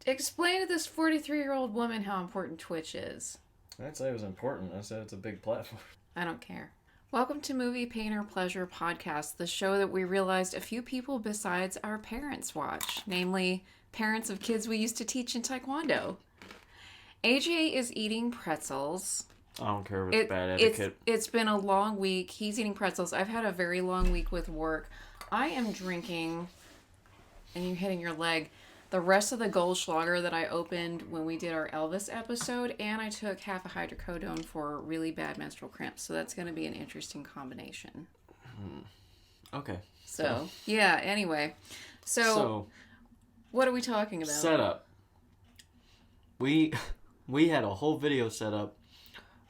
Explain to this 43-year-old woman how important Twitch is. I'd say it was important. I said it's a big platform. I don't care. Welcome to Movie Pain or Pleasure Podcast, the show that we realized a few people besides our parents watch, namely parents of kids we used to teach in Taekwondo. AJ is eating pretzels. I don't care if it's bad etiquette. It's been a long week. He's eating pretzels. I've had a very long week with work. I am drinking, and you're hitting your leg, the rest of the Goldschlager that I opened when we did our Elvis episode, and I took half a hydrocodone for really bad menstrual cramps. So that's going to be an interesting combination. Okay. So, yeah, anyway. So, what are we talking about? Setup. We had a whole video set up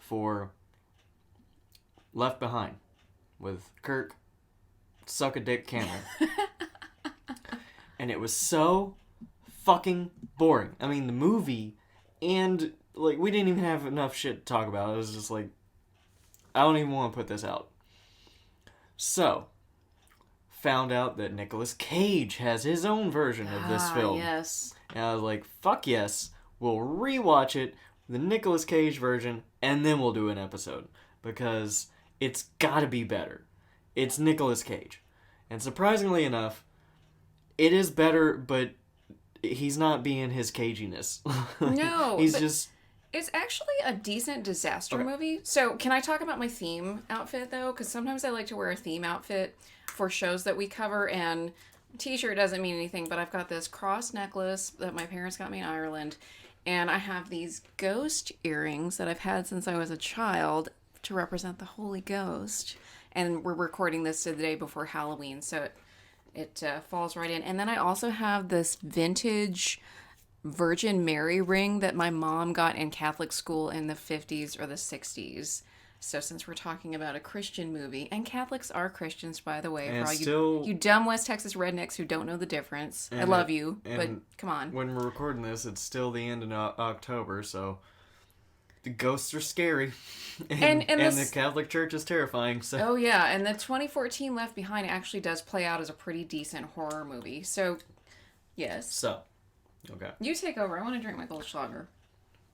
for Left Behind with Kirk, Suck a Dick Cameron. And it was so fucking boring. I mean, the movie, and, like, we didn't even have enough shit to talk about. It was just like, I don't even want to put this out. So, found out that Nicolas Cage has his own version of this film. Yes. And I was like, fuck yes, we'll rewatch it, the Nicolas Cage version, and then we'll do an episode. Because it's gotta be better. It's Nicolas Cage. And surprisingly enough, it is better, but he's not being his caginess. No. He's just... It's actually a decent disaster movie. So, can I talk about my theme outfit, though? Because sometimes I like to wear a theme outfit for shows that we cover, and t-shirt doesn't mean anything, but I've got this cross necklace that my parents got me in Ireland, and I have these ghost earrings that I've had since I was a child to represent the Holy Ghost. And we're recording this the day before Halloween, so it falls right in. And then I also have this vintage Virgin Mary ring that my mom got in Catholic school in the 50s or the 60s. So since we're talking about a Christian movie, and Catholics are Christians, by the way, and for all still, you dumb West Texas rednecks who don't know the difference. I love you, but come on. When we're recording this, it's still the end of October, so the ghosts are scary. And the Catholic Church is terrifying. So. Oh, yeah, and the 2014 Left Behind actually does play out as a pretty decent horror movie. So, yes. So, okay. You take over. I want to drink my Goldschlager.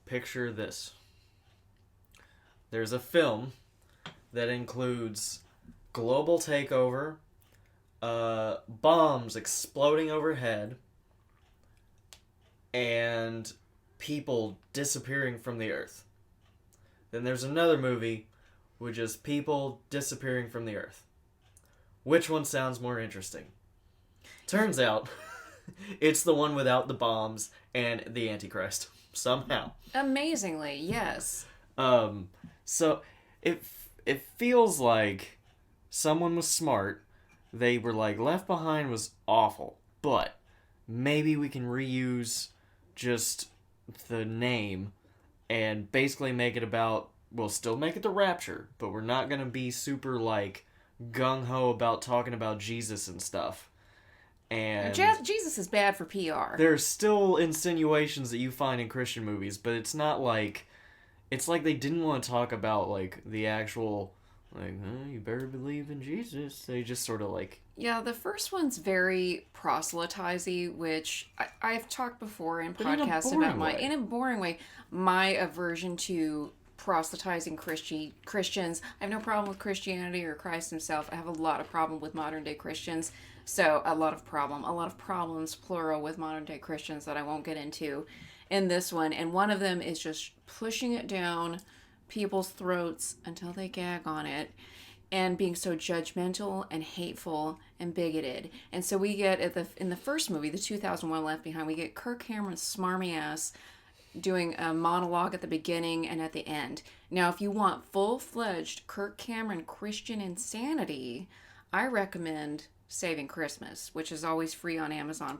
Picture this. There's a film that includes global takeover, bombs exploding overhead, and people disappearing from the earth. Then there's another movie with just people disappearing from the earth. Which one sounds more interesting? Turns out, it's the one without the bombs and the Antichrist. Somehow. Amazingly, yes. So it feels like someone was smart. They were like, Left Behind was awful, but maybe we can reuse just the name and basically make it about, we'll still make it the Rapture, but we're not going to be super like gung-ho about talking about Jesus and stuff. And Jesus is bad for PR. There's still insinuations that you find in Christian movies, but it's not like... It's like they didn't want to talk about, like, the actual, like, you better believe in Jesus. They just sort of, like... Yeah, the first one's very proselytizy, which I've talked before in podcasts about in a boring way, my aversion to proselytizing Christians. I have no problem with Christianity or Christ himself. I have a lot of problem with modern-day Christians. So, a lot of problems, plural, with modern-day Christians that I won't get into in this one. And one of them is just pushing it down people's throats until they gag on it, and being so judgmental and hateful and bigoted. And so we get, in the first movie, the 2001 Left Behind, we get Kirk Cameron's smarmy ass doing a monologue at the beginning and at the end. Now, if you want full-fledged Kirk Cameron Christian insanity, I recommend Saving Christmas, which is always free on Amazon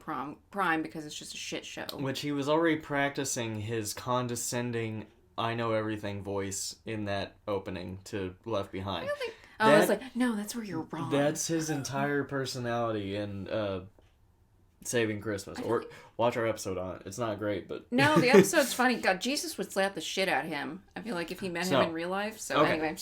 Prime because it's just a shit show. Which he was already practicing his condescending, I know everything voice in that opening to Left Behind. I was like, no, that's where you're wrong. That's his entire personality in Saving Christmas. Or watch our episode on it. It's not great, but... No, the episode's funny. God, Jesus would slap the shit out of him. I feel like if he met him in real life. So anyway.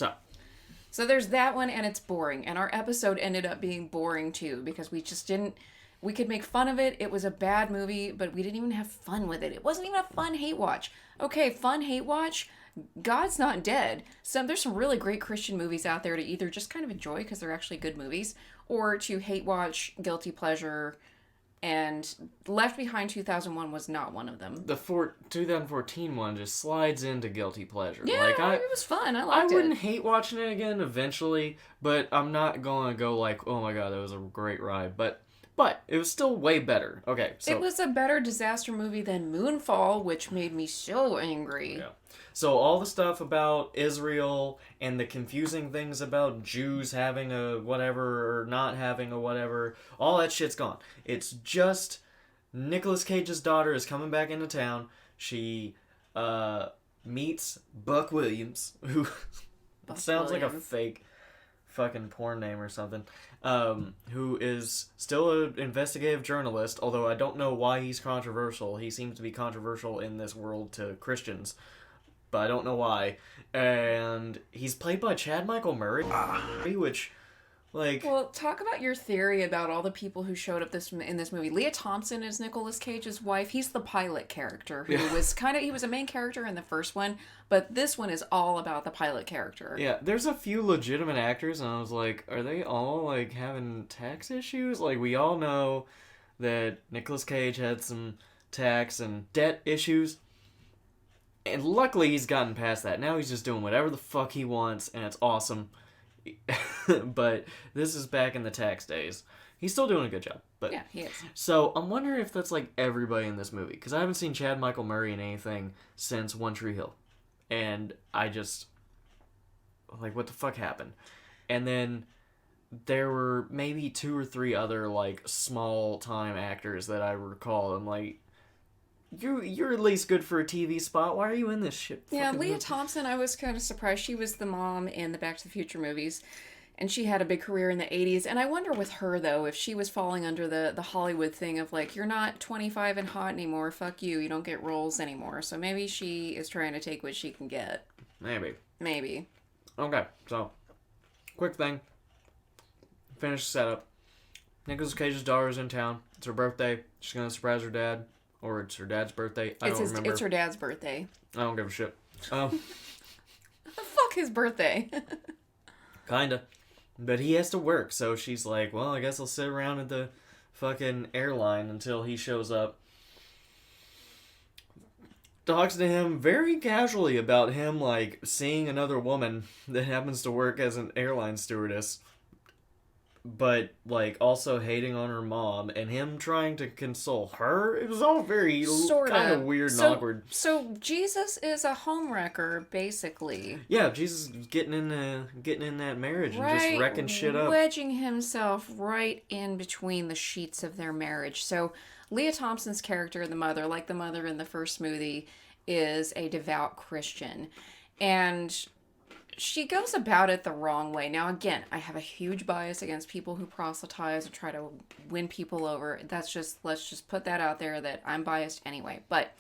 So there's that one, and it's boring. And our episode ended up being boring, too, because we just didn't... We could make fun of it. It was a bad movie, but we didn't even have fun with it. It wasn't even a fun hate watch. Okay, fun hate watch. God's Not Dead. There's some really great Christian movies out there to either just kind of enjoy because they're actually good movies, or to hate watch, guilty pleasure. And Left Behind 2001 was not one of them. The 2014 one just slides into guilty pleasure. Yeah, it was fun. I liked it. I wouldn't hate watching it again eventually, but I'm not going to go like, oh my god, that was a great ride. But it was still way better. Okay, so... It was a better disaster movie than Moonfall, which made me so angry. Yeah. So all the stuff about Israel and the confusing things about Jews having a whatever or not having a whatever, all that shit's gone. It's just Nicolas Cage's daughter is coming back into town. She meets Buck Williams, who sounds like a fake fucking porn name or something, who is still an investigative journalist, although I don't know why he's controversial. He seems to be controversial in this world to Christians, but I don't know why. And he's played by Chad Michael Murray, which, like... Well, talk about your theory about all the people who showed up in this movie. Leah Thompson is Nicolas Cage's wife. He's the pilot character who was he was a main character in the first one, but this one is all about the pilot character. Yeah, there's a few legitimate actors, and I was like, are they all, like, having tax issues? Like, we all know that Nicolas Cage had some tax and debt issues. And luckily he's gotten past that. Now he's just doing whatever the fuck he wants, and it's awesome. But this is back in the tax days. He's still doing a good job. But yeah, he is. So I'm wondering if that's like everybody in this movie. Because I haven't seen Chad Michael Murray in anything since One Tree Hill. And I just... like, what the fuck happened? And then there were maybe 2 or 3 other, like, small-time actors that I recall. I'm like... You're at least good for a TV spot. Why are you in this shit? Yeah, Leah Thompson, I was kind of surprised. She was the mom in the Back to the Future movies, and she had a big career in the 80s. And I wonder with her, though, if she was falling under the Hollywood thing of, like, you're not 25 and hot anymore. Fuck you. You don't get roles anymore. So maybe she is trying to take what she can get. Maybe. Okay, so, quick thing. Finish the setup. Nicolas Cage's daughter's in town. It's her birthday. She's going to surprise her dad. Or it's her dad's birthday. I don't remember. It's her dad's birthday. I don't give a shit. Fuck his birthday. Kinda. But he has to work, so she's like, well, I guess I'll sit around at the fucking airline until he shows up. Talks to him very casually about him, like, seeing another woman that happens to work as an airline stewardess. But, like, also hating on her mom, and him trying to console her. It was all very kind of weird and awkward. So Jesus is a homewrecker, basically. Yeah, Jesus is getting in that marriage and just wrecking shit up. Wedging himself right in between the sheets of their marriage. So Leah Thompson's character, the mother, like the mother in the first movie, is a devout Christian. And she goes about it the wrong way. Now, again, I have a huge bias against people who proselytize and try to win people over. Let's just put that out there that I'm biased anyway. But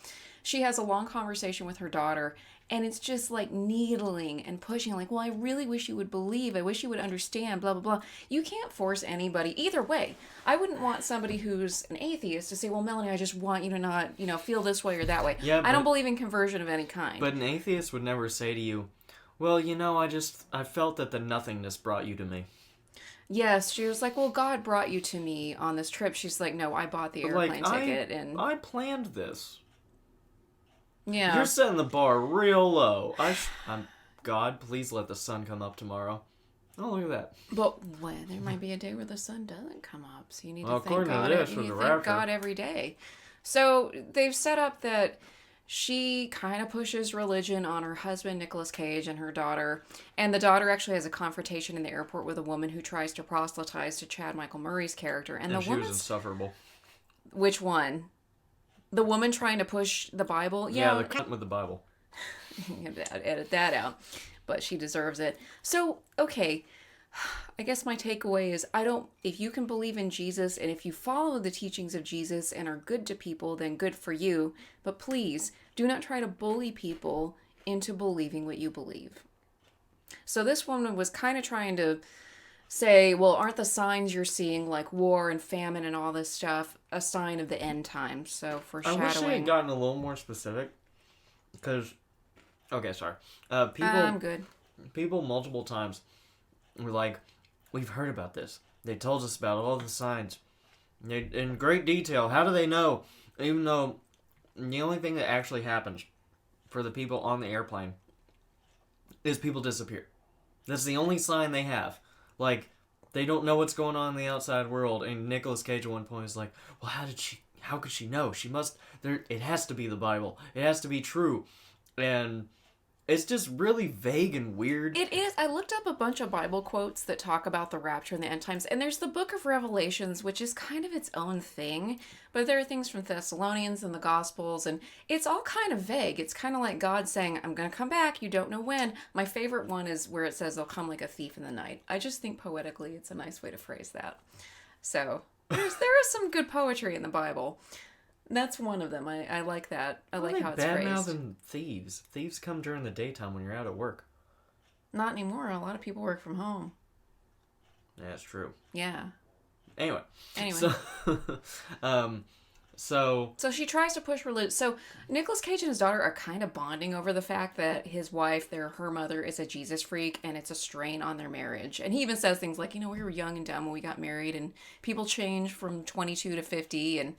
she has a long conversation with her daughter, and it's just like needling and pushing, like, well, I really wish you would believe. I wish you would understand, blah, blah, blah. You can't force anybody either way. I wouldn't want somebody who's an atheist to say, well, Melanie, I just want you to not, feel this way or that way. Yeah, I don't believe in conversion of any kind. But an atheist would never say to you, well, I felt that the nothingness brought you to me. Yes, she was like, well, God brought you to me on this trip. She's like, no, I bought the airplane ticket. And I planned this. Yeah. You're setting the bar real low. God, please let the sun come up tomorrow. Oh, look at that. But there might be a day where the sun doesn't come up. So you need to thank God. You need to thank God every day. So they've set up that she kind of pushes religion on her husband, Nicolas Cage, and her daughter. And the daughter actually has a confrontation in the airport with a woman who tries to proselytize to Chad Michael Murray's character. And she was insufferable. Which one? The woman trying to push the Bible? Yeah, the cunt with the Bible. Edit that out. But she deserves it. So, okay. I guess my takeaway is if you can believe in Jesus and if you follow the teachings of Jesus and are good to people, then good for you. But please, do not try to bully people into believing what you believe. So this woman was kind of trying to say, well, aren't the signs you're seeing, like war and famine and all this stuff, a sign of the end times? So I wish they had foreshadowing. gotten a little more specific. Because, okay, sorry. I'm good. People multiple times were like, we've heard about this. They told us about all the signs. In great detail. How do they know? Even though the only thing that actually happens for the people on the airplane is people disappear. That's the only sign they have. Like, they don't know what's going on in the outside world. And Nicolas Cage at one point is like, well, how could she know? She must, it has to be the Bible. It has to be true. And it's just really vague and weird. It is. I looked up a bunch of Bible quotes that talk about the rapture and the end times, and there's the book of Revelations, which is kind of its own thing, but there are things from Thessalonians and the Gospels, and it's all kind of vague. It's kind of like God saying, I'm going to come back, you don't know when. My favorite one is where it says, they'll come like a thief in the night. I just think poetically it's a nice way to phrase that. So, there is some good poetry in the Bible. That's one of them. I like that. I like how it's phrased. Bad-mouthing thieves. Thieves come during the daytime when you're out at work. Not anymore. A lot of people work from home. Yeah, that's true. Yeah. Anyway. So she tries to push her loose. So Nicolas Cage and his daughter are kind of bonding over the fact that his wife, her mother, is a Jesus freak, and it's a strain on their marriage. And he even says things like, we were young and dumb when we got married, and people change from 22 to 50,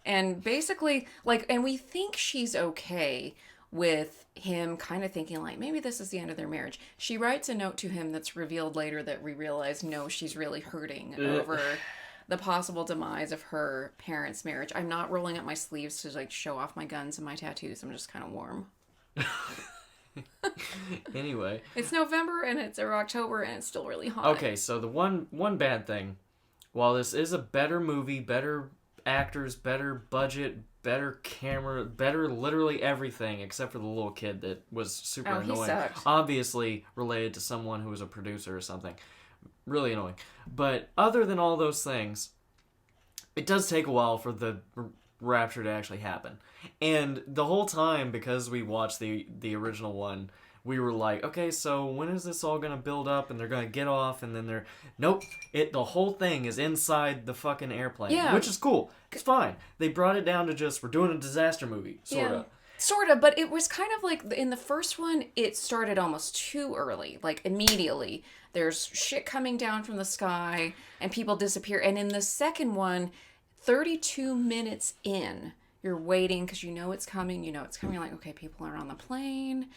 and basically, and we think she's okay with him kind of thinking, maybe this is the end of their marriage. She writes a note to him that's revealed later that we realize, no, she's really hurting over the possible demise of her parents' marriage. I'm not rolling up my sleeves to, show off my guns and my tattoos. I'm just kind of warm. Anyway. It's November, or October, and it's still really hot. Okay, so the one bad thing, while this is a better movie, better actors, better budget, better camera, better literally everything except for the little kid that was super annoying. He sucked. Obviously related to someone who was a producer or something. Really annoying. But other than all those things, it does take a while for the rapture to actually happen. And the whole time, because we watched the original one, we were like, okay, so when is this all gonna build up and they're gonna get off and then nope, the whole thing is inside the fucking airplane. Yeah. Which is cool. It's fine. They brought it down to just, we're doing a disaster movie, sorta. Yeah. Sort of, but it was kind of like, in the first one, it started almost too early, immediately. There's shit coming down from the sky, and people disappear. And in the second one, 32 minutes in, you're waiting, because you know it's coming, like, okay, people are on the plane,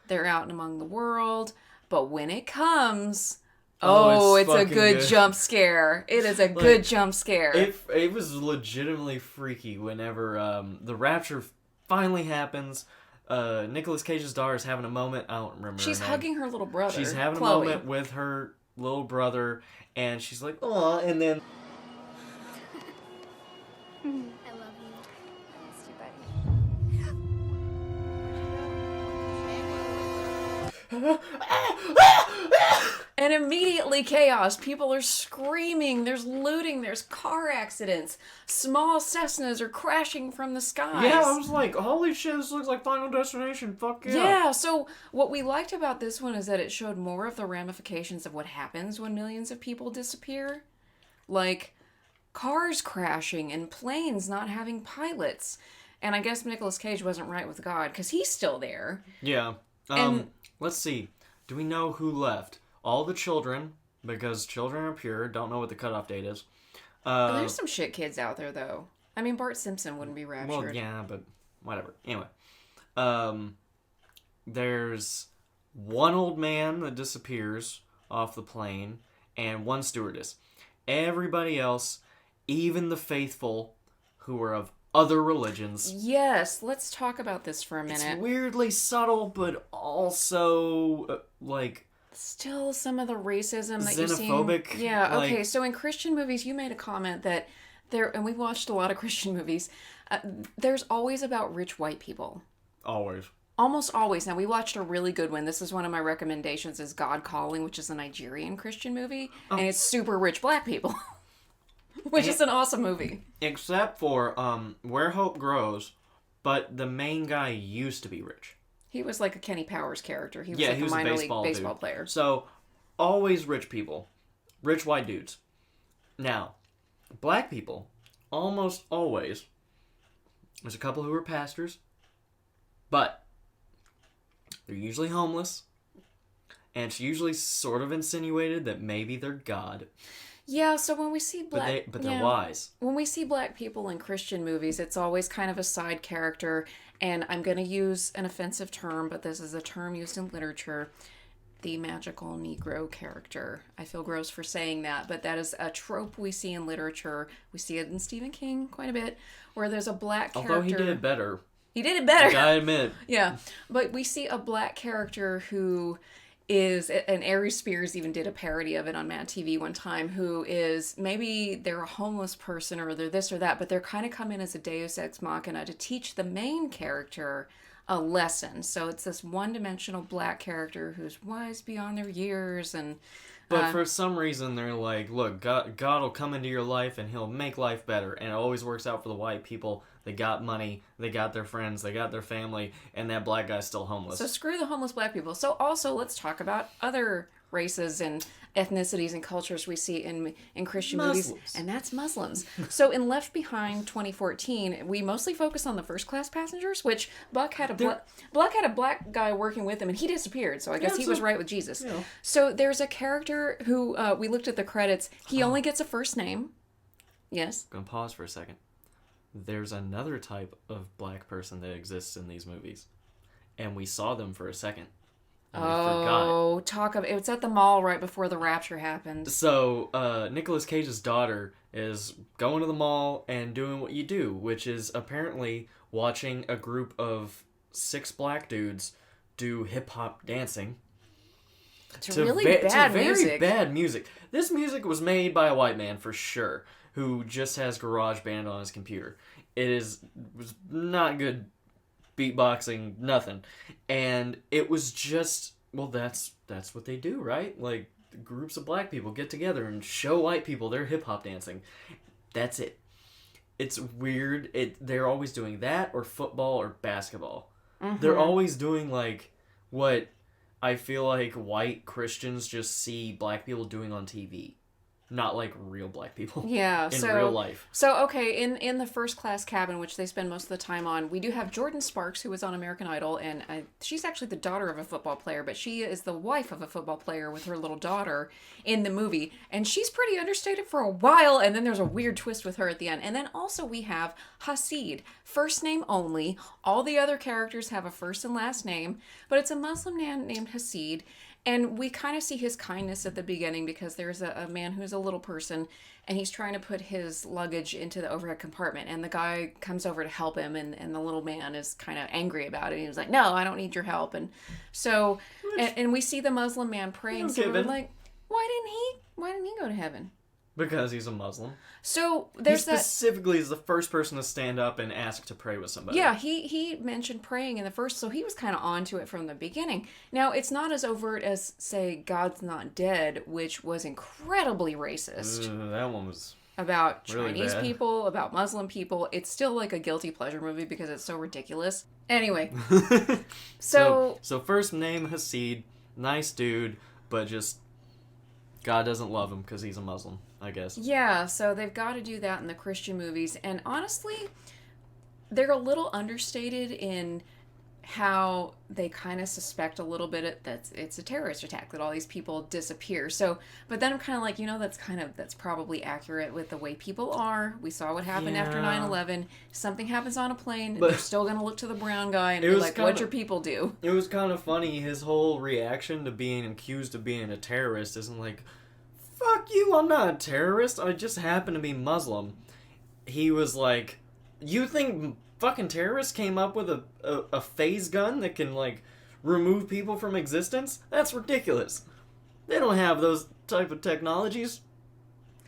they're out and among the world, but when it comes... it's a good jump scare. It is a good jump scare. It was legitimately freaky whenever the rapture finally happens. Nicolas Cage's daughter is having a moment. I don't remember. She's hugging her little brother. She's having Chloe. a moment with her little brother, and she's like, "Aw," and then I love you. I miss you, buddy. And immediately chaos. People are screaming. There's looting. There's car accidents. Small Cessnas are crashing from the skies. yeah, I was like, "Holy shit! This looks like Final Destination." Fuck yeah! Yeah, so what we liked about this one is that it showed more of the ramifications of what happens when millions of people disappear. Like cars crashing and planes not having pilots. And I guess Nicolas Cage wasn't right with God because he's still there. Yeah. Let's see. Do we know who left? All the children, because children are pure, don't know what the cutoff date is. There's some shit kids out there, though. I mean, Bart Simpson wouldn't be raptured. Well, yeah, but whatever. Anyway. There's one old man that disappears off the plane, and one stewardess. Everybody else, even the faithful, who are of other religions. Yes, let's talk about this for a minute. It's weirdly subtle, but also, still some of the racism that you see. Xenophobic. Yeah, okay, so in Christian movies, you made a comment that and we've watched a lot of Christian movies, there's always about rich white people. Always. Almost always. Now, we watched a really good one. This is one of my recommendations, is God Calling, which is a Nigerian Christian movie, and it's super rich black people. Which is an awesome movie. Except for Where Hope Grows, but the main guy used to be rich. He was like a Kenny Powers character. He was he like was a minor a league baseball player. So, always rich people. rich white dudes. Now, black people, almost always, there's a couple who are pastors, but they're usually homeless, and it's usually sort of insinuated that maybe they're God. Yeah, so when we see black... But they're wise. When we see black people in Christian movies, it's always kind of a side character, and I'm going to use an offensive term, but this is a term used in literature, the magical Negro character. I feel gross for saying that, but that is a trope we see in literature. We see it in Stephen King quite a bit, where there's a black character... Although he did it better. He did it better! I gotta admit. Yeah, but we see a black character who... is, and Aries Spears even did a parody of it on Mad TV one time, who is, maybe they're a homeless person or they're this or that, but they're kind of come in as a deus ex machina to teach the main character a lesson. So it's this one-dimensional black character who's wise beyond their years, and... But for some reason, they're like, look, God will come into your life and he'll make life better. And it always works out for the white people. They got money, they got their friends, they got their family, and that black guy's still homeless. So screw the homeless black people. So also, let's talk about other races and ethnicities and cultures we see in Christian movies, and that's Muslims. So in Left Behind 2014, we mostly focus on the first class passengers, which Buck had a black guy working with him, and he disappeared. So I guess he was right with Jesus. Yeah. So there's a character who we looked at the credits. He only gets a first name. Yes. I'm gonna pause for a second. There's another type of black person that exists in these movies, and we saw them for a second. Oh, it's at the mall right before the rapture happened. So, Nicolas Cage's daughter is going to the mall and doing what you do, which is apparently watching a group of 6 black dudes do hip-hop dancing. It's really bad music. Very bad music. This music was made by a white man, for sure, who just has GarageBand on his computer. Was not good beatboxing, nothing. And it was just, well, that's what they do, right? Like, groups of black people get together and show white people their hip-hop dancing. That's it. It's weird. They're always doing that or football or basketball. Mm-hmm. They're always doing, like, what I feel like white Christians just see black people doing on TV. Not like real black people. Yeah. In real life. So, okay, in the first class cabin, which they spend most of the time on, we do have Jordan Sparks, who was on American Idol, and she's actually the daughter of a football player, but she is the wife of a football player with her little daughter in the movie. And she's pretty understated for a while, and then there's a weird twist with her at the end. And then also we have Hasid, first name only. All the other characters have a first and last name, but it's a Muslim man named Hasid. And we kind of see his kindness at the beginning because there's a man who's a little person and he's trying to put his luggage into the overhead compartment. And the guy comes over to help him and the little man is kind of angry about it. He was like, no, I don't need your help. And so, and we see the Muslim man praying. So we're like, why didn't he go to heaven? Because he's a Muslim. So there's he specifically is the first person to stand up and ask to pray with somebody. Yeah, he mentioned praying in the first, so he was kind of onto it from the beginning. Now, it's not as overt as, say, God's Not Dead, which was incredibly racist. That one was about really Chinese bad. people, about Muslim people. It's still like a guilty pleasure movie because it's so ridiculous. Anyway, so first name Hasid, nice dude, but just God doesn't love him because he's a Muslim, I guess. Yeah, so they've got to do that in the Christian movies. And honestly, they're a little understated in how they kind of suspect a little bit that it's a terrorist attack, that all these people disappear. So, but then I'm kind of like, that's probably accurate with the way people are. We saw what happened after 9/11. Something happens on a plane, and they're still going to look to the brown guy and be like, what'd your people do? It was kind of funny. His whole reaction to being accused of being a terrorist isn't like, fuck you, I'm not a terrorist. I just happen to be Muslim. He was like, you think fucking terrorists came up with a phase gun that can, like, remove people from existence? That's ridiculous. They don't have those type of technologies.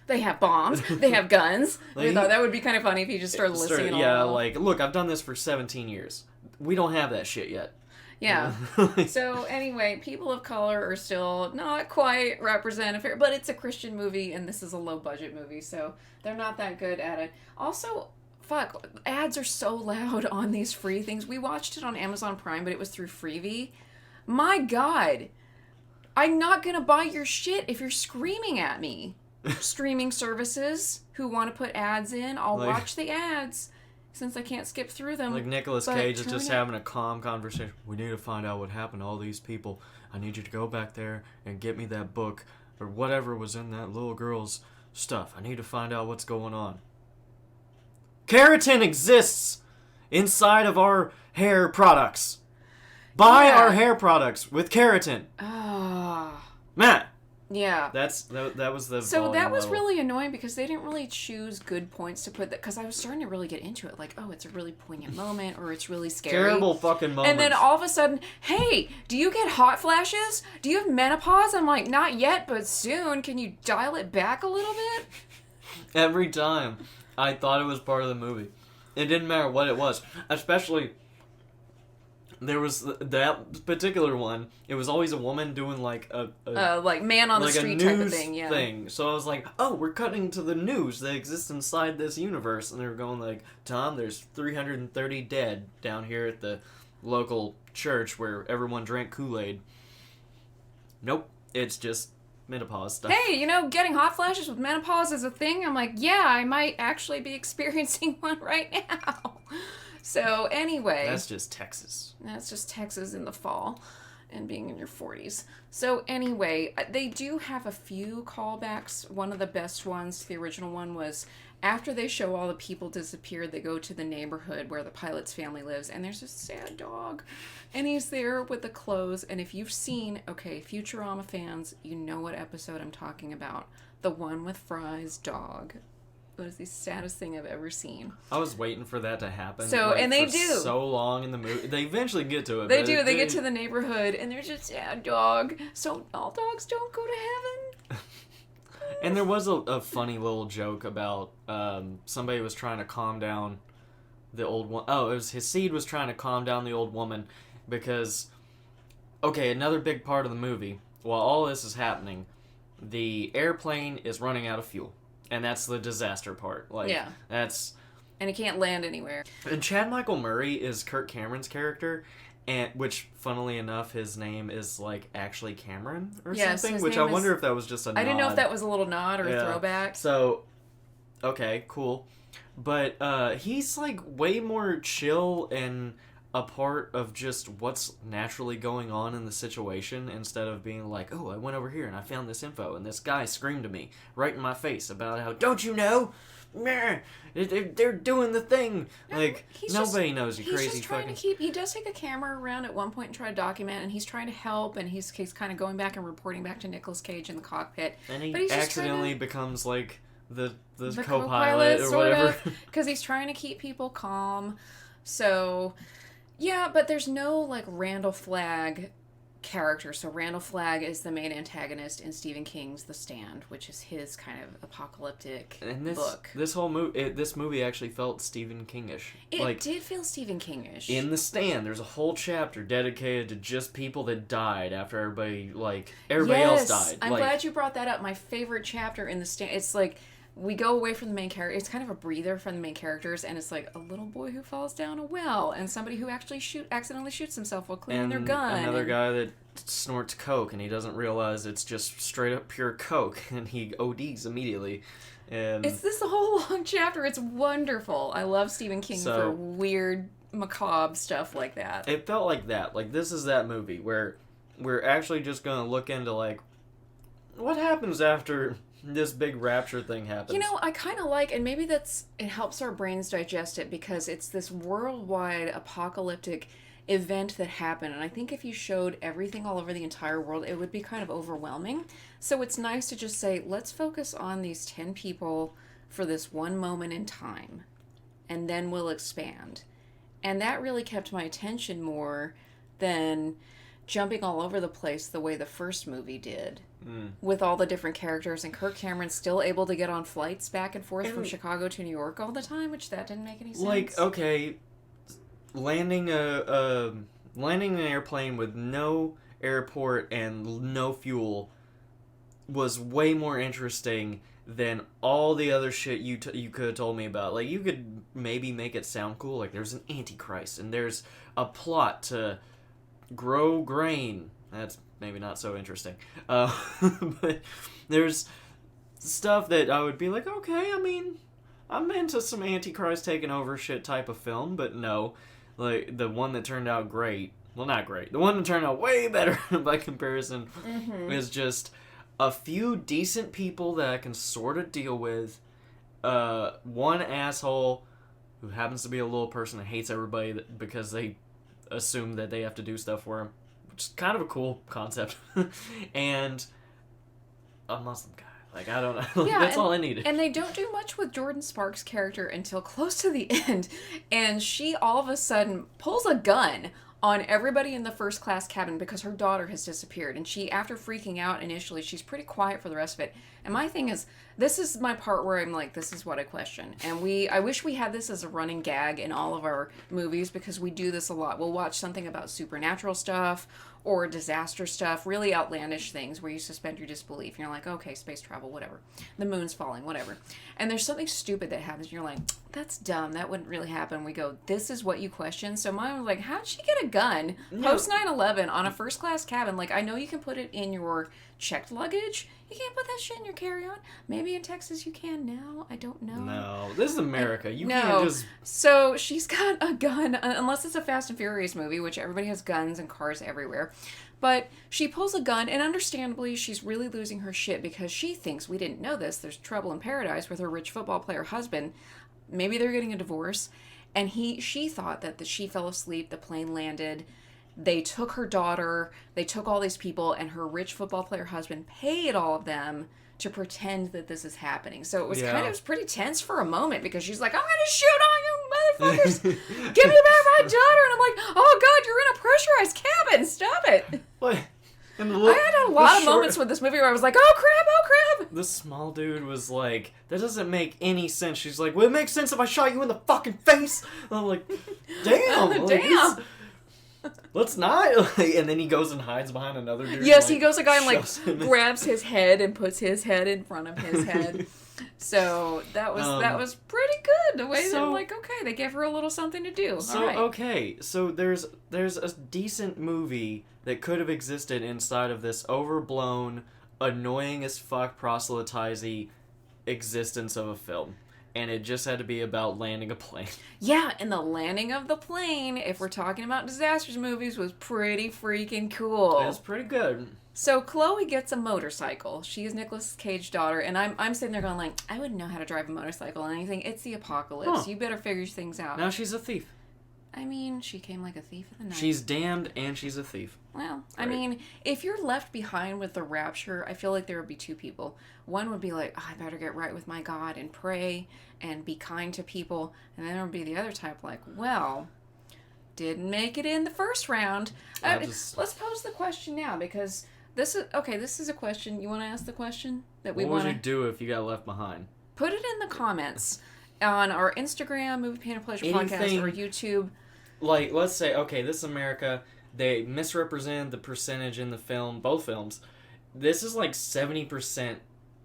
They have bombs. They have guns. We thought that would be kind of funny if he just started listing it all. Yeah, like, look, I've done this for 17 years. We don't have that shit yet. Yeah. So, anyway, people of color are still not quite represented, but it's a Christian movie, and this is a low-budget movie, so they're not that good at it. Also, fuck, ads are so loud on these free things. We watched it on Amazon Prime, but it was through Freevee. My God. I'm not gonna buy your shit if you're screaming at me. Streaming services who want to put ads in, I'll watch the ads since I can't skip through them. Like Nicolas Cage is just having a calm conversation. We need to find out what happened to all these people. I need you to go back there and get me that book or whatever was in that little girl's stuff. I need to find out what's going on. Keratin exists inside of our hair products. Buy our hair products with keratin. Matt. Yeah. That was the So that was level. really annoying because they didn't really choose good points to put that, because I was starting to really get into it, like, oh, it's a really poignant moment, or it's really scary. Terrible fucking moment. And then all of a sudden, hey, do you get hot flashes? Do you have menopause? I'm like, not yet, but soon. Can you dial it back a little bit? Every time I thought it was part of the movie. It didn't matter what it was. Especially, there was that particular one. It was always a woman doing like a like man on the like street a type news of thing, yeah. thing. So I was like, oh, we're cutting to the news that exists inside this universe. And they were going like, Tom, there's 330 dead down here at the local church where everyone drank Kool-Aid. Nope, it's just menopause stuff. Hey, getting hot flashes with menopause is a thing? I'm like, yeah, I might actually be experiencing one right now. So, anyway. That's just Texas. That's just Texas in the fall and being in your 40s. So, anyway, they do have a few callbacks. One of the best ones, the original one, was after they show all the people disappeared, they go to the neighborhood where the pilot's family lives, and there's a sad dog. And he's there with the clothes. And if you've seen, Futurama fans, you know what episode I'm talking about. The one with Fry's dog. It was the saddest thing I've ever seen. I was waiting for that to happen. So, and they for do. So long in the movie. They eventually get to it. They do. They get to the neighborhood, and there's a sad dog. So, all dogs don't go to heaven. And there was a funny little joke about somebody was trying to calm down the old one. Oh, it was his seed was trying to calm down the old woman because, another big part of the movie, while all this is happening, the airplane is running out of fuel. And that's the disaster part. That's... And he can't land anywhere. And Chad Michael Murray is Kirk Cameron's character, and which, funnily enough, his name is, actually Cameron or something, which I wonder if that was just a nod. I didn't know if that was a little nod or a throwback. So, okay, cool. But he's, way more chill and a part of just what's naturally going on in the situation instead of being like, oh, I went over here and I found this info and this guy screamed to me right in my face about how, don't you know? They're doing the thing. No, nobody knows, you crazy fucking... He does take a camera around at one point and try to document, and he's trying to help, and he's kind of going back and reporting back to Nicolas Cage in the cockpit. And he accidentally becomes, the co-pilot or whatever. Because he's trying to keep people calm. So... Yeah, but there's no, Randall Flagg character. So Randall Flagg is the main antagonist in Stephen King's The Stand, which is his kind of apocalyptic book. This movie actually felt Stephen King-ish. It did feel Stephen King-ish. In The Stand, there's a whole chapter dedicated to just people that died after everybody else died. I'm glad you brought that up. My favorite chapter in The Stand, it's we go away from the main character. It's kind of a breather from the main characters, and it's a little boy who falls down a well, and somebody who actually accidentally shoots himself while cleaning their gun. Another guy that snorts coke, and he doesn't realize it's just straight up pure coke, and he ODs immediately. And it's this whole long chapter. It's wonderful. I love Stephen King for weird, macabre stuff like that. It felt like that. This is that movie where we're actually just gonna look into what happens after this big rapture thing happens. I kind of and maybe it helps our brains digest it because it's this worldwide apocalyptic event that happened. And I think if you showed everything all over the entire world, it would be kind of overwhelming. So it's nice to just say, let's focus on these 10 people for this one moment in time. And then we'll expand. And that really kept my attention more than jumping all over the place the way the first movie did. With all the different characters, and Kirk Cameron's still able to get on flights back and forth from Chicago to New York all the time, which that didn't make any sense. Landing an airplane with no airport and no fuel was way more interesting than all the other shit you could have told me about. You could maybe make it sound cool, there's an antichrist and there's a plot to grow grain. That's maybe not so interesting. But there's stuff that I would be like, okay, I mean, I'm into some Antichrist taking over shit type of film, but no. Like, the one that turned out great, well, not great, the one that turned out way better by comparison is just a few decent people that I can sort of deal with, one asshole who happens to be a little person that hates everybody because they assume that they have to do stuff for him, which is kind of a cool concept, and a Muslim guy. Like, I don't know. Yeah, That's all I needed. And they don't do much with Jordan Sparks' character until close to the end. And she all of a sudden pulls a gun on everybody in the first class cabin because her daughter has disappeared. And she, after freaking out initially, she's pretty quiet for the rest of it. And my thing is, this is my part where I'm like, this is what I question. And I wish we had this as a running gag in all of our movies because we do this a lot. We'll watch something about supernatural stuff or disaster stuff, really outlandish things where you suspend your disbelief. And you're like, okay, space travel, whatever. The moon's falling, whatever. And there's something stupid that happens. And you're like, that's dumb. That wouldn't really happen. We go, this is what you question. So mine was like, how'd she get a gun post 9/11 on a first class cabin? Like, I know you can put it in your checked luggage. You can't put that shit in your carry-on. Maybe in Texas you can now. I don't know. No, this is America. You can't just... So she's got a gun, unless it's a Fast and Furious movie, which everybody has guns and cars everywhere. But she pulls a gun, and understandably, she's really losing her shit because she thinks, we didn't know this, there's trouble in paradise with her rich football player husband. Maybe they're getting a divorce. And she thought that she fell asleep, the plane landed, they took her daughter, they took all these people, and her rich football player husband paid all of them to pretend that this is happening. So it was it was pretty tense for a moment because she's like, I'm gonna shoot all you motherfuckers! Give me back my daughter! And I'm like, oh god, you're in a pressurized cabin! Stop it! What? And I had a lot of moments with this movie where I was like, oh crap! The small dude was like, that doesn't make any sense. She's like, well, it makes sense if I shot you in the fucking face! And I'm like, damn! Damn! Let's not. And then he goes and hides behind another dude. Yes, he goes a guy and like grabs his head and puts his head in front of his head. So that was pretty good. The way that I'm like, okay, they gave her a little something to do. So all right. Okay, so there's a decent movie that could have existed inside of this overblown, annoying as fuck proselytizing existence of a film. And it just had to be about landing a plane. Yeah, and the landing of the plane, if we're talking about disasters movies, was pretty freaking cool. It was pretty good. So Chloe gets a motorcycle. She is Nicolas Cage's daughter, and I'm sitting there going like, I wouldn't know how to drive a motorcycle or anything. It's the apocalypse. You better figure things out. Now she's a thief. I mean, she came like a thief in the night. She's damned and she's a thief. Well, I mean, if you're left behind with the rapture, I feel like there would be two people. One would be like, oh, I better get right with my God and pray and be kind to people. And then there would be the other type like, well, didn't make it in the first round. Let's pose the question now because this is a question. You want to ask the question that we want to... What would you do if you got left behind? Put it in the comments on our Instagram, Movie Pain and Pleasure Podcast, or YouTube. Like, let's say, okay, this is America. They misrepresent the percentage in the film, both films. This is like 70%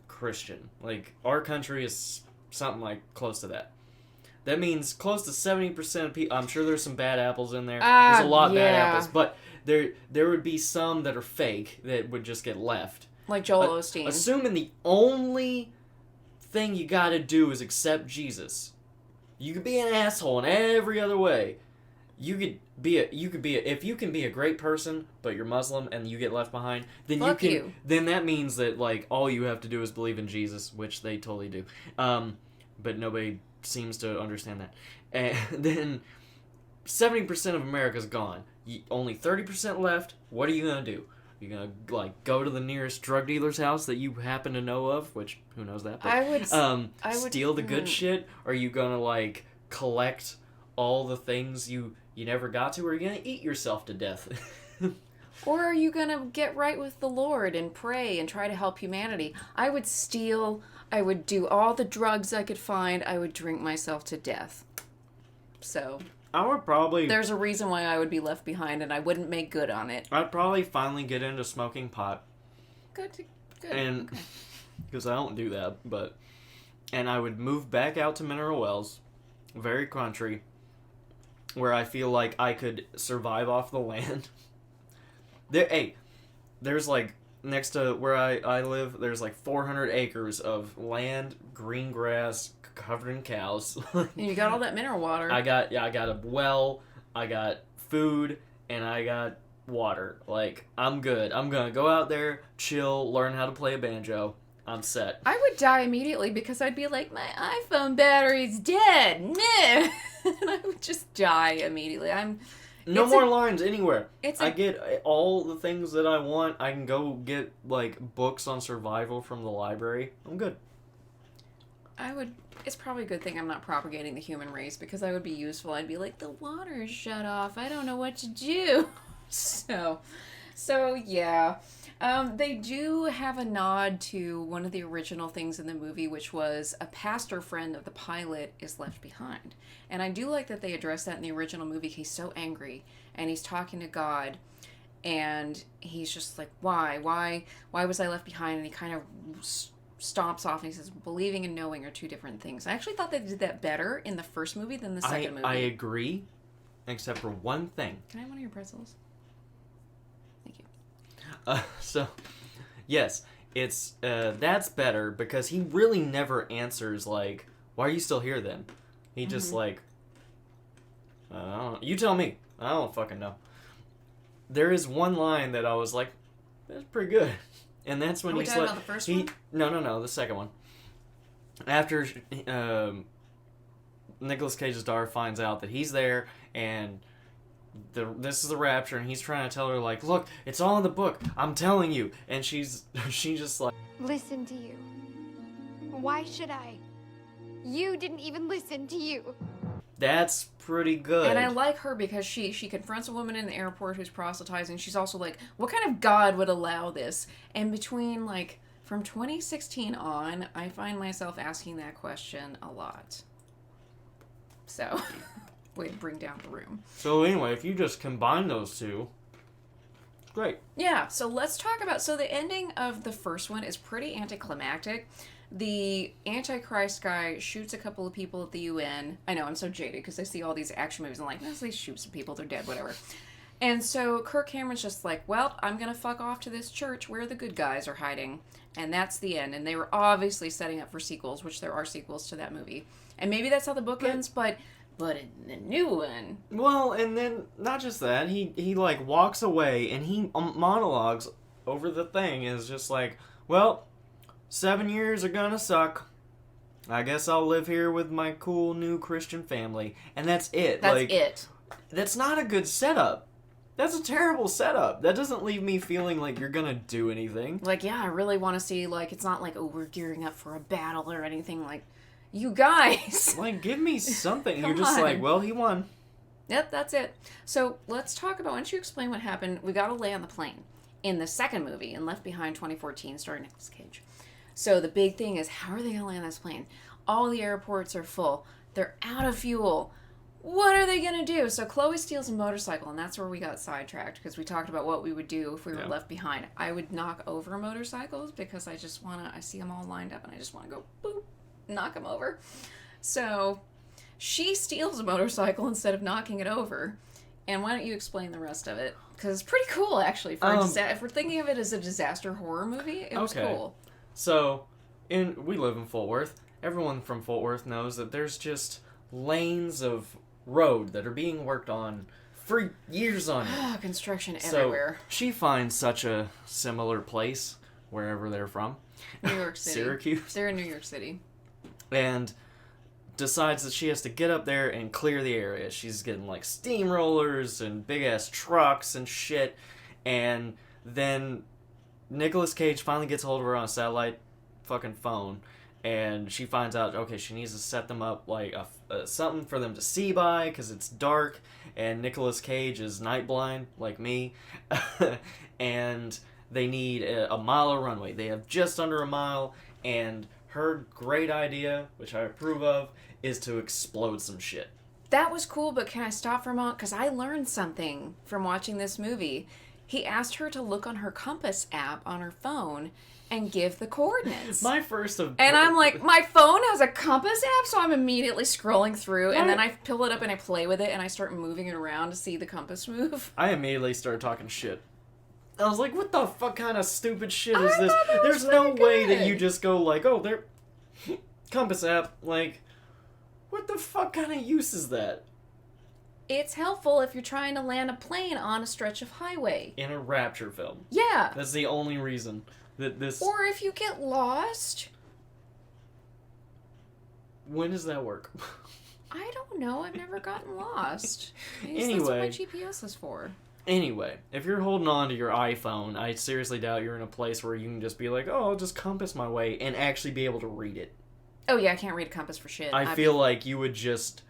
Christian. Like, our country is something like close to that. That means close to 70% of people. I'm sure there's some bad apples in there. There's a lot of bad apples, but there would be some that are fake that would just get left. Like Joel Osteen. Assuming the only thing you gotta do is accept Jesus. You could be an asshole in every other way. If you can be a great person, but you're Muslim and you get left behind, then then that means that like all you have to do is believe in Jesus, which they totally do. But nobody seems to understand that. And then 70% of America's gone. Only 30% left. What are you gonna do? You gonna like go to the nearest drug dealer's house that you happen to know of, which who knows that? But, I would steal the good shit. Or are you gonna like collect all the things you never got to, or are you gonna eat yourself to death? Or are you gonna get right with the Lord and pray and try to help humanity? I would steal. I would do all the drugs I could find. I would drink myself to death. So I would probably... There's a reason why I would be left behind, and I wouldn't make good on it. I'd probably finally get into smoking pot. Good. And because I don't do that, but... And I would move back out to Mineral Wells, very country, where I feel like I could survive off the land. there's like next to where I live, there's like 400 acres of land, green grass, covered in cows. And you got all that mineral water. I got a well, I got food, and I got water. Like, I'm good. I'm gonna go out there, chill, learn how to play a banjo. I'm set. I would die immediately because I'd be like, my iPhone battery's dead. Meh. And I would just die immediately. No more lines anywhere. I get all the things that I want. I can go get, like, books on survival from the library. I'm good. It's probably a good thing I'm not propagating the human race because I would be useful. I'd be like, the water is shut off. I don't know what to do. So yeah. They do have a nod to one of the original things in the movie, which was a pastor friend of the pilot is left behind. And I do like that they address that in the original movie. He's so angry, and he's talking to God, and he's just like, why was I left behind? And he kind of stomps off, and he says, believing and knowing are two different things. I actually thought they did that better in the first movie than the second movie. I agree, except for one thing. Can I have one of your pretzels? Thank you. So, yes, it's that's better because he really never answers, like, why are you still here then? He just, like, I don't know. You tell me. I don't fucking know. There is one line that I was like, that's pretty good. And that's when he's like... About the first one? No, the second one. After Nicolas Cage's daughter finds out that he's there and... this is the rapture, and he's trying to tell her, like, look, it's all in the book, I'm telling you, and she's just like, Listen to you. Why should I? You didn't even listen to you. That's pretty good. And I like her because she confronts a woman in the airport who's proselytizing. She's also like, what kind of God would allow this? And between, like, from 2016 on, I find myself asking that question a lot. So... way to bring down the room. So anyway, if you just combine those two, it's great. Yeah, so let's talk about... So the ending of the first one is pretty anticlimactic. The Antichrist guy shoots a couple of people at the UN. I know, I'm so jaded because I see all these action movies and I'm like, let's they shoot some people, they're dead, whatever. And so Kirk Cameron's just like, well, I'm going to fuck off to this church where the good guys are hiding. And that's the end. And they were obviously setting up for sequels, which there are sequels to that movie. And maybe that's how the book ends, but in the new one... Well, and then, not just that, he like, walks away, and he monologues over the thing, and is just like, well, 7 years are gonna suck. I guess I'll live here with my cool new Christian family. And that's it. That's it. That's not a good setup. That's a terrible setup. That doesn't leave me feeling like you're gonna do anything. Like, yeah, I really want to see, like, it's not like, oh, we're gearing up for a battle or anything. Like, you guys! Like, give me something. You're just like, well, he won. Yep, that's it. So, let's talk about, once you explain what happened, we gotta lay on the plane. In the second movie, in Left Behind 2014, starring Nicolas Cage. So, the big thing is, how are they gonna land this plane? All the airports are full. They're out of fuel. What are they gonna do? So Chloe steals a motorcycle, and that's where we got sidetracked, because we talked about what we would do if we were left behind. I would knock over motorcycles, because I see them all lined up, and I just want to go, boop, knock them over. So she steals a motorcycle instead of knocking it over. And why don't you explain the rest of it? Because it's pretty cool, actually. If we're thinking of it as a disaster horror movie, it was cool. So, we live in Fort Worth. Everyone from Fort Worth knows that there's just lanes of road that are being worked on for years on end. Construction everywhere. So she finds such a similar place wherever they're from. New York City. Syracuse. They're in New York City. And decides that she has to get up there and clear the area. She's getting like steamrollers and big ass trucks and shit. And then Nicolas Cage finally gets hold of her on a satellite fucking phone. And she finds out, okay, she needs to set them up like something for them to see by because it's dark. And Nicolas Cage is night blind, like me. And they need a mile of runway. They have just under a mile. And her great idea, which I approve of, is to explode some shit. That was cool, but can I stop for a moment? Because I learned something from watching this movie. He asked her to look on her compass app on her phone and give the coordinates. My first of... And I'm like, my phone has a compass app? So I'm immediately scrolling through, and then I pull it up and I play with it, and I start moving it around to see the compass move. I immediately started talking shit. I was like, what the fuck kind of stupid shit is this? Thought There's no way that you just go like, oh, there, compass app. Like, what the fuck kind of use is that? It's helpful if you're trying to land a plane on a stretch of highway. In a Rapture film. Yeah. That's the only reason that this... Or if you get lost. When does that work? I don't know. I've never gotten lost. Anyway. That's what my GPS is for. Anyway, if you're holding on to your iPhone, I seriously doubt you're in a place where you can just be like, oh, I'll just compass my way and actually be able to read it. Oh, yeah, I can't read a compass for shit. I feel like you would just...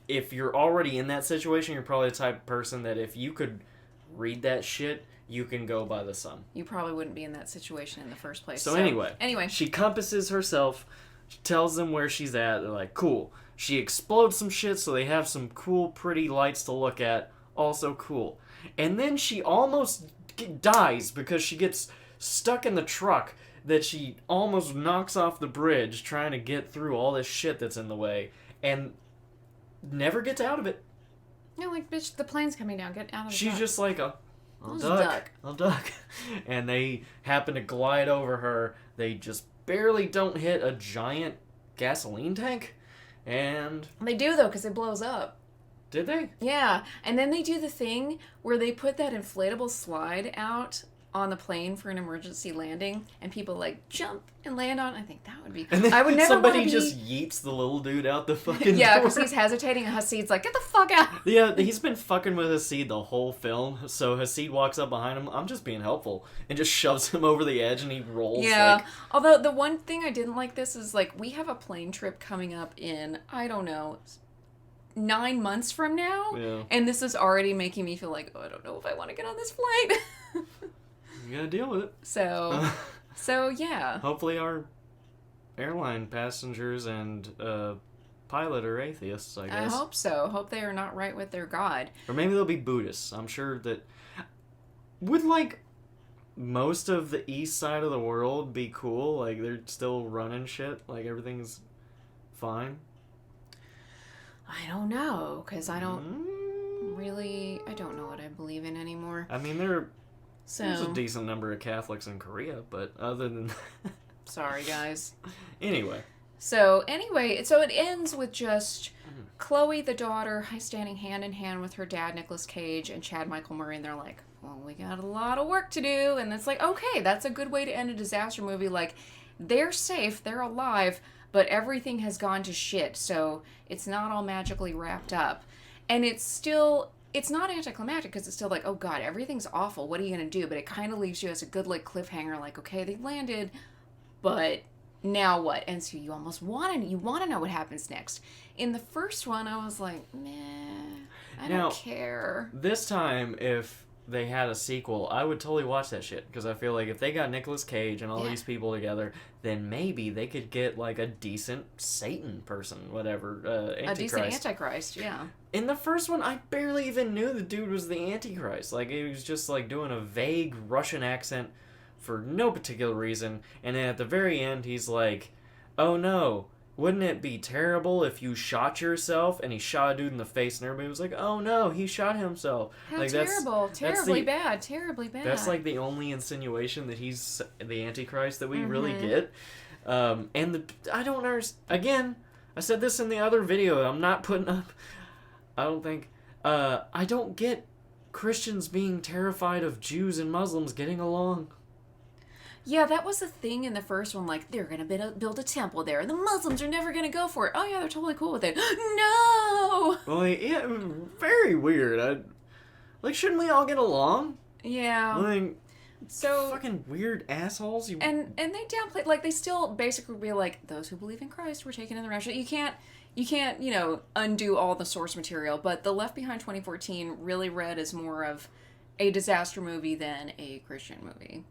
If you're already in that situation, you're probably the type of person that if you could read that shit, you can go by the sun. You probably wouldn't be in that situation in the first place. So anyway. She compasses herself. She tells them where she's at. They're like, cool. She explodes some shit so they have some cool, pretty lights to look at. Also cool. And then she almost dies because she gets stuck in the truck that she almost knocks off the bridge trying to get through all this shit that's in the way. And never gets out of it. No, like, bitch, the plane's coming down. Get out of the She's truck. just like, I'll duck. And they happen to glide over her. They just barely don't hit a giant gasoline tank. And... They do, though, because it blows up. Did they? Yeah. And then they do the thing where they put that inflatable slide out on the plane for an emergency landing, and people like jump and land on. I think that would be. And then I would never somebody just yeets the little dude out the fucking yeah, door. because he's hesitating, and Hasid's like, "Get the fuck out!" Yeah, he's been fucking with Hasid the whole film. So Hasid walks up behind him. I'm just being helpful, and just shoves him over the edge, and he rolls. Yeah. Like... Although the one thing I didn't like this is like we have a plane trip coming up in I don't know 9 months from now, and this is already making me feel like, oh, I don't know if I want to get on this flight. You gotta deal with it. So yeah. Hopefully our airline passengers and pilot are atheists, I guess. I hope so. Hope they are not right with their God. Or maybe they'll be Buddhists. I'm sure that... Would, like, most of the east side of the world be cool? Like, they're still running shit? Like, everything's fine? I don't know, because I don't I don't know what I believe in anymore. I mean, there's a decent number of Catholics in Korea, but other than that... Sorry, guys. Anyway. So it ends with just Chloe, the daughter, standing hand in hand with her dad, Nicolas Cage, and Chad Michael Murray, and they're like, well, we got a lot of work to do, and it's like, okay, that's a good way to end a disaster movie. Like, they're safe, they're alive, but everything has gone to shit, so it's not all magically wrapped up. And it's not anticlimactic because it's still like, oh god, everything's awful, what are you going to do? But it kind of leaves you as a good, like, cliffhanger, like, okay, they landed, but now what? And so you almost want to know what happens next. In the first one, I was like, meh, I don't care. This time, if they had a sequel, I would totally watch that shit, because I feel like if they got Nicolas Cage and all these people together, then maybe they could get like a decent Satan person, whatever, Antichrist. A decent Antichrist, yeah. In the first one, I barely even knew the dude was the Antichrist. Like, he was just like doing a vague Russian accent for no particular reason, and then at the very end, he's like, oh no, wouldn't it be terrible if you shot yourself? And he shot a dude in the face, and everybody was like, oh no, he shot himself. How like, terribly bad. That's like the only insinuation that he's the Antichrist that we really get. And I don't understand. Again, I said this in the other video, I'm not putting up, I don't think, I don't get Christians being terrified of Jews and Muslims getting along. Yeah, that was the thing in the first one, like, they're going to build a temple there, and the Muslims are never going to go for it. Oh, yeah, they're totally cool with it. No! Well, yeah, very weird. Like, shouldn't we all get along? Yeah. Like, so fucking weird assholes. And they downplay, like, they still basically be like, those who believe in Christ were taken in the rapture. You can't, undo all the source material, but the Left Behind 2014 really read as more of a disaster movie than a Christian movie.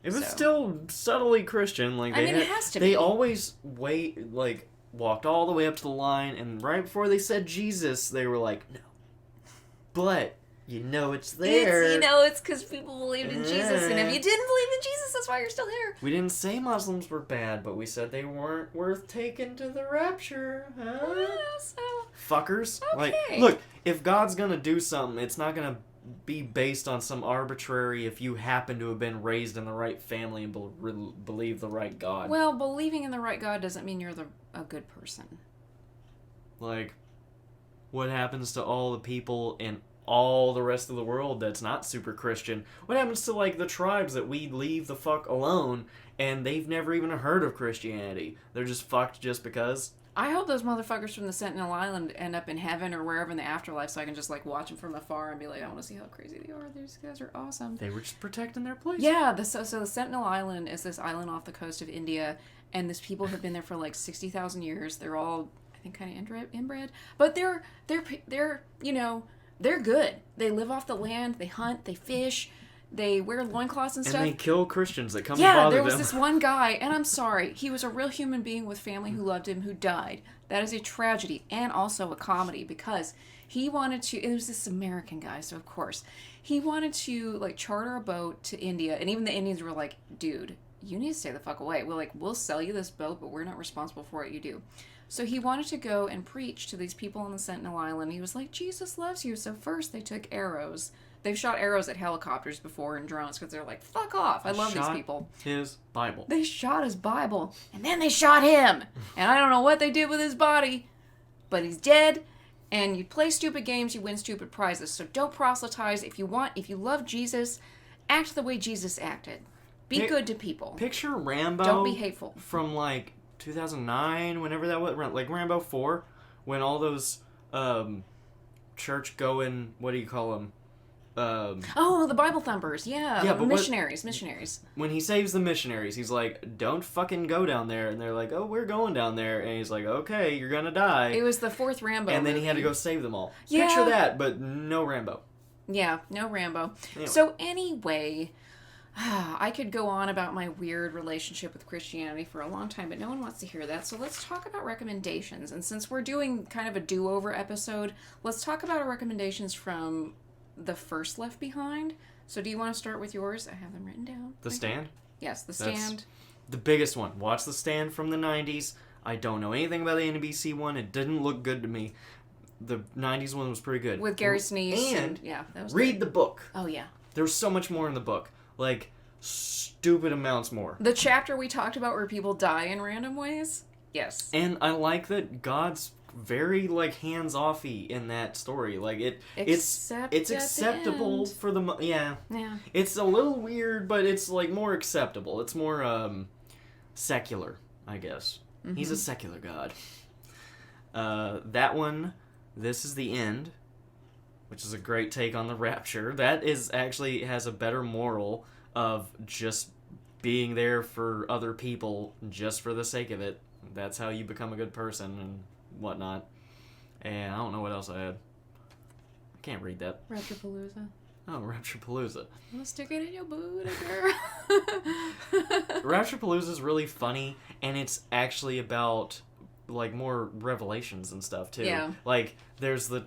It was still subtly Christian. Like, it has to be. They always walked all the way up to the line, and right before they said Jesus, they were like, no. But, it's there. It's because people believed in Jesus, and if you didn't believe in Jesus, that's why you're still here. We didn't say Muslims were bad, but we said they weren't worth taking to the rapture. Huh? So, fuckers. okay. Like, look, if God's gonna do something, it's not gonna be based on some arbitrary if you happen to have been raised in the right family and believe the right God. Well, believing in the right God doesn't mean you're a good person. Like, what happens to all the people in all the rest of the world that's not super Christian? What happens to, like, the tribes that we leave the fuck alone and they've never even heard of Christianity? They're just fucked just because? I hope those motherfuckers from the Sentinel Island end up in heaven or wherever in the afterlife so I can just, like, watch them from afar and be like, I want to see how crazy they are. These guys are awesome. They were just protecting their place. Yeah, so the Sentinel Island is this island off the coast of India, and these people have been there for, like, 60,000 years. They're all, I think, kind of inbred. But they're you know, they're good. They live off the land. They hunt. They fish. They wear loincloths and stuff. And they kill Christians that come and bother them. Yeah, there was this one guy, and I'm sorry, he was a real human being with family who loved him who died. That is a tragedy and also a comedy because he wanted to, it was this American guy, so of course, he wanted to, like, charter a boat to India, and even the Indians were like, dude, you need to stay the fuck away. We'll sell you this boat, but we're not responsible for what you do. So he wanted to go and preach to these people on the Sentinel Island. He was like, Jesus loves you. So first they took arrows. They've shot arrows at helicopters before and drones because they're like, fuck off. I love these people. His Bible. They shot his Bible. And then they shot him. And I don't know what they did with his body. But he's dead. And you play stupid games, you win stupid prizes. So don't proselytize. If you love Jesus, act the way Jesus acted. Be good to people. Picture Rambo. Don't be hateful. From, like, 2009, whenever that was. Like, Rambo 4. When all those church-going, what do you call them? The Bible thumpers, yeah, missionaries. When he saves the missionaries, he's like, don't fucking go down there, and they're like, oh, we're going down there, and he's like, okay, you're gonna die. It was the fourth Rambo and then movie. He had to go save them all. Yeah. Picture that, but no Rambo. Yeah, no Rambo. Anyway. So anyway, I could go on about my weird relationship with Christianity for a long time, but no one wants to hear that. So let's talk about recommendations. And since we're doing kind of a do-over episode, let's talk about our recommendations from the first Left Behind. So do you want to start with yours? I have them written down. The Stand? Yes, The Stand. That's the biggest one. Watch The Stand from the 90s. I don't know anything about the NBC one. It didn't look good to me. The 90s one was pretty good. With Gary Sinise. And yeah, that was read good. the book. Oh, yeah. There's so much more in the book. Like, stupid amounts more. The chapter we talked about where people die in random ways? Yes. And I like that God's very, like, hands-offy in that story. Like, it's acceptable for the... Yeah. It's a little weird, but it's, like, more acceptable. It's more, secular, I guess. Mm-hmm. He's a secular God. That one, This Is the End, which is a great take on the rapture. That is actually has a better moral of just being there for other people just for the sake of it. That's how you become a good person and whatnot. And I don't know what else I had. I can't read that. Rapturepalooza. Oh, Rapturepalooza. I'm gonna stick it in your booty, girl. Rapturepalooza is really funny, and it's actually about, like, more revelations and stuff, too. Yeah. Like, there's the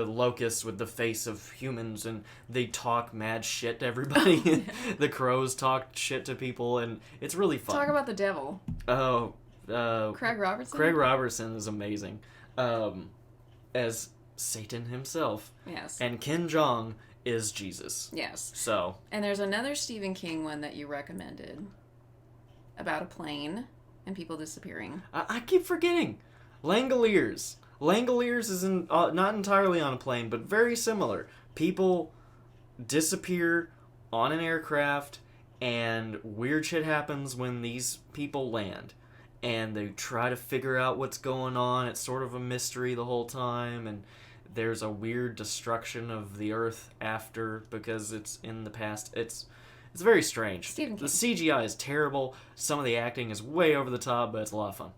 locusts with the face of humans, and they talk mad shit to everybody. The crows talk shit to people, and it's really fun. Talk about the devil. Oh, Craig Robertson? Craig Robertson is amazing. As Satan himself. Yes. And Ken Jeong is Jesus. Yes. So. And there's another Stephen King one that you recommended about a plane and people disappearing. I keep forgetting. Langoliers. Langoliers is not entirely on a plane, but very similar. People disappear on an aircraft, and weird shit happens when these people land. And they try to figure out what's going on. It's sort of a mystery the whole time, and there's a weird destruction of the Earth after because it's in the past. It's very strange. Stephen King. The CGI is terrible. Some of the acting is way over the top, but it's a lot of fun.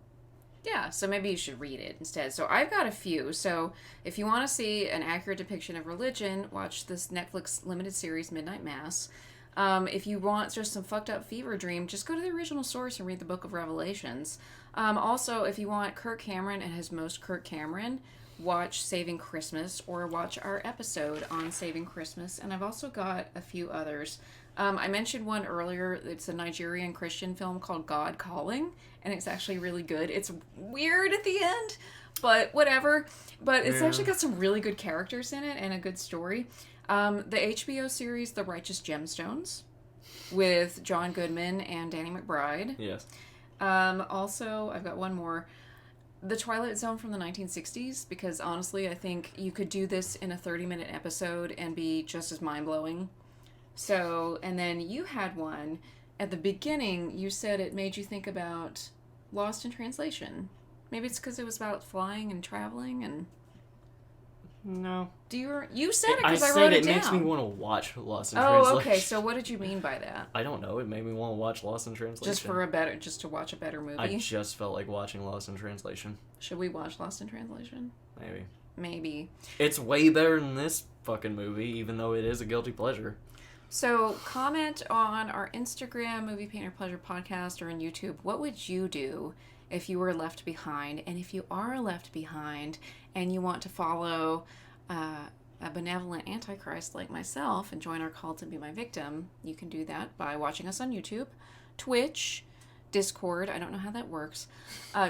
Yeah, so maybe you should read it instead. So I've got a few. So if you want to see an accurate depiction of religion, watch this Netflix limited series, Midnight Mass. If you want just some fucked up fever dream, just go to the original source and read the Book of Revelations. Also, if you want Kirk Cameron and his most Kirk Cameron, watch Saving Christmas or watch our episode on Saving Christmas. And I've also got a few others. I mentioned one earlier. It's a Nigerian Christian film called God Calling, and it's actually really good. It's weird at the end, but whatever. But it's actually got some really good characters in it and a good story. The HBO series The Righteous Gemstones with John Goodman and Danny McBride. Yes. Also, I've got one more. The Twilight Zone from the 1960s, because honestly, I think you could do this in a 30-minute episode and be just as mind-blowing. So, and then you had one at the beginning, you said it made you think about Lost in Translation. Maybe it's because it was about flying and traveling and... No. You said it because I wrote it down. I said it makes me want to watch Lost in Translation. Oh, okay. So what did you mean by that? I don't know. It made me want to watch Lost in Translation. Just to watch a better movie? I just felt like watching Lost in Translation. Should we watch Lost in Translation? Maybe. It's way better than this fucking movie, even though it is a guilty pleasure. So, comment on our Instagram, Movie Pain or Pleasure Podcast, or on YouTube. What would you do if you were left behind? And if you are left behind and you want to follow a benevolent antichrist like myself and join our cult and be my victim, you can do that by watching us on YouTube, Twitch, Discord. I don't know how that works.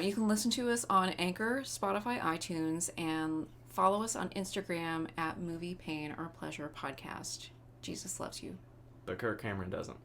You can listen to us on Anchor, Spotify, iTunes, and follow us on Instagram at Movie Pain or Pleasure Podcast. Jesus loves you. But Kirk Cameron doesn't.